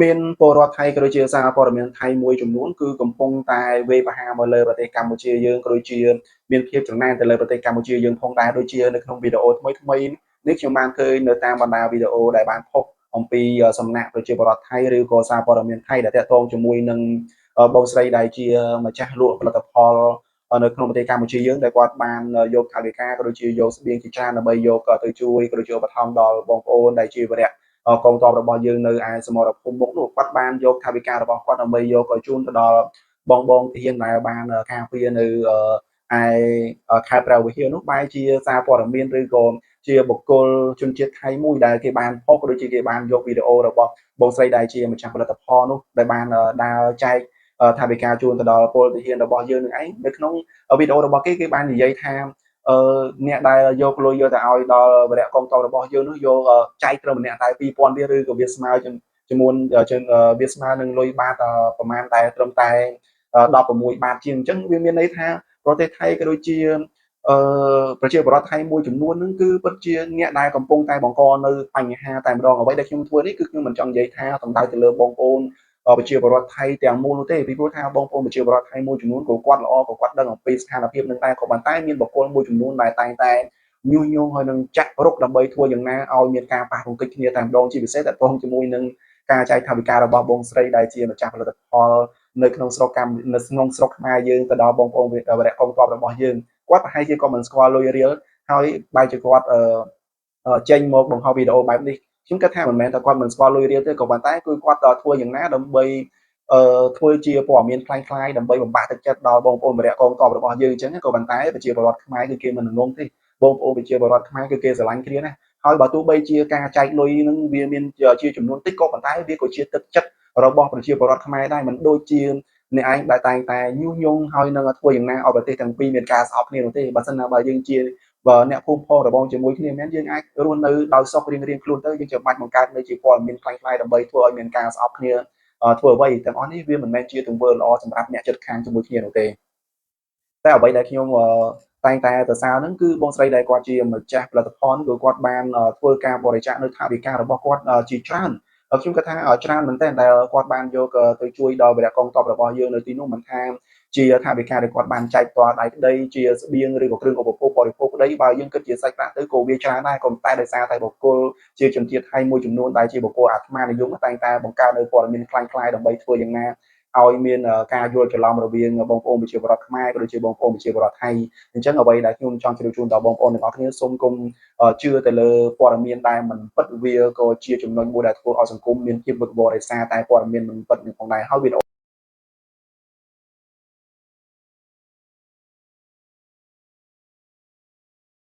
មានពលរដ្ឋថៃក៏ដូចជាសារព័ត៌មានថៃមួយចំនួនគឺកំពុងតែវាយប្រហារមកលើប្រទេសកម្ពុជាយើងក៏ដូចជាមានភាពចំណានទៅលើប្រទេសកម្ពុជាយើងផងដែរដូចជានៅក្នុងវីដេអូថ្មីៗនេះខ្ញុំបានឃើញនៅតាមបណ្ដាវីដេអូដែលបានផុសអំពីសំណាក់ប្រជាពលរដ្ឋថៃឬក៏សារព័ត៌មានថៃដែលតាក់ទងជាមួយនឹងបងស្រីដែលជាម្ចាស់លក់ផលិតផលនៅក្នុងប្រទេសកម្ពុជាយើងដែលគាត់បានយកថវិកាក៏ដូចជាយកស្បៀងជាច្រើនដើម្បីយកទៅជួយក៏ដូចជាឧបត្ថម្ភដល់បងប្អូនដែលជាវីរៈកងទ័ពរបស់យើងនៅឯសមរភូមិមុខនោះគាត់បានយកថវិការបស់គាត់ដើម្បីយកជូនទៅដល់បងទាហានដែលបានការពារនៅឯខេត្តព្រះវិហារនោះបែរជាសារព័ត៌មានឬក៏ជាបុគ្គលជនជាតិថៃមួយដែលគេបានផុសក៏ដូចជាគេបានយកវីដេអូរបស់បងស្រីដែលជាម្ចាស់ផលិតផលនោះដែលបានដើរចែកថវិកាជូនទៅដល់ពលទាហានរបស់យើងនឹងឯងនៅក្នុងវីដេអូរបស់គេបាននិយាយថាអ្នកដែលយកលុយយកទៅឲ្យដល់វីរៈកងទ័ពរបស់យើងនោះយកចែកត្រឹមម្នាក់តែ2000រៀលឬក៏វាស្មើចំនួនវាស្មើនឹងលុយបាតប្រមាណតែត្រឹមតែ16បាតជាងអញ្ចឹងវាមានន័យថាប្រទេសថៃក៏ដូចជាប្រជាពលរដ្ឋថៃមួយចំនួនហ្នឹងគឺពិតជាអ្នកដែលកំពុងតែបង្កនៅបញ្ហាតែម្ដងអ្វីដែលខ្ញុំធ្វើនេះគឺខ្ញុំមិនចង់និយាយថាសំដៅទៅលើបងប្អូនប្រជាពលរដ្ឋថៃទាំងមូលនោះទេពីព្រោះថាបងប្អូនប្រជាពលរដ្ឋថៃមួយចំនួនក៏គាត់ល្អក៏គាត់ដឹងអំពីស្ថានភាពនឹងដែរក៏ប៉ុន្តែមានបុគ្គលមួយចំនួនដែលតែងតែញុះញង់ហើយនឹងចាក់រុកដើម្បីធ្វើយ៉ាងណាឲ្យមានការប៉ះទង្គិចគ្នាតែម្ដងជាពិសេសតកតងជាមួយនឹងការចែកថវិការបស់បងស្រីដែលជាម្ចាស់ផលិតផលនៅក្នុងស្រុកខ្មែរយើងទៅដល់បងប្អូនវីរៈកងទ័ពរបស់យើងគាត់ប្រហែលជាក៏មិនស្គាល់លុយរៀលហើយបែរជាគាត់ចេញមកបង្ហោះវីដេអូបែបនេះខ្ញុំគិតថាមិនមែនតែគាត់មិនស្គាល់លុយរៀលទេក៏ប៉ុន្តែគឺគាត់ធ្វើយ៉ាងណាដើម្បីធ្វើជាព័ត៌មានคล้ายៗដើម្បីបំបាក់ទឹកចិត្តដល់បងប្អូនវីរៈកងទ័ពរបស់យើងអញ្ចឹងក៏ប៉ុន្តែប្រជាពលរដ្ឋខ្មែរគឺគេមិនងងទេបងប្អូនប្រជាពលរដ្ឋខ្មែរគឺគេស្រឡាញ់គ្នាណាហើយបើទោះបីជាការចែកលុយនឹងវាមានជាចំនួនតិចក៏ប៉ុន្តែវាក៏ជាទឹកចិត្តរបស់ប្រជាពលរដ្ឋខ្មែរដែរមិនដូចជាអ្នកឯងដែលតែងតែញុះញង់ហើយនឹងធ្វើយ៉ាងណាឲ្យប្រទេសទាំងពីរមានការស្អប់គ្នានោះទេបើសិនណាបើយើងជាអ្នកភូមិផងរបងជាមួយគ្នាមែនយើងអាចរស់នៅដោយសុខរៀងៗខ្លួនទៅយើងចាំបាច់បង្កើតនៅជាព័ត៌មានคล้ายៗដើម្បីធ្វើឲ្យមានការស្អប់គ្នាធ្វើអ្វីទាំងអស់នេះវាមិនមែនជាទង្វើល្អសម្រាប់អ្នកជិតខាងជាមួយគ្នានោះទេតែអ្វីដែលខ្ញុំតែងតែសរសើរហ្នឹងគឺបងស្រីដែលគាត់ជាម្ចាស់ផលិតផលគឺគាត់បានធ្វើការបរិច្ចាគនៅថវិការបស់គាត់ជាច្រើនខ្ញុំគិតថាច្រើនមែនទែនដែលគាត់បានយកទៅជួយដល់វីរៈកងទ័ពរបស់យើងនៅទីនោះមិនថាជាថវិកាដែលគាត់បានចែកផ្ទាល់ដៃក្តីជាស្បៀងឬក៏គ្រឿងឧបភោគបរិភោគក្តីបើយើងគិតជាសាច់ប្រាក់ទៅក៏វាច្រើនដែរក៏ប៉ុន្តែដោយសារតែបុគ្គលជាជនជាតិថៃមួយចំនួនដែលជាបុគ្គលអាត្មានិយមតែងតែបង្កើតនៅព័ត៌មានคล้ายៗដើម្បីធ្វើយ៉ាងណាឲ្យមានការយល់ច្រឡំរវាងបងប្អូនប្រជាពលរដ្ឋខ្មែរក៏ដូចជាបងប្អូនប្រជាពលរដ្ឋថៃអញ្ចឹងអ្វីដែលខ្ញុំចង់ជម្រាបជូនដល់បងប្អូនទាំងអស់គ្នាសូមកុំជឿទៅលើព័ត៌មានដែលមិនពិតវាក៏ជាចំណុចមួយដែលធ្វើឲ្យសង្គមមានភាពវឹកវរដោយសារតែព័ត៌មានមិនពិតនេះផងដែរហើយវីដេអូ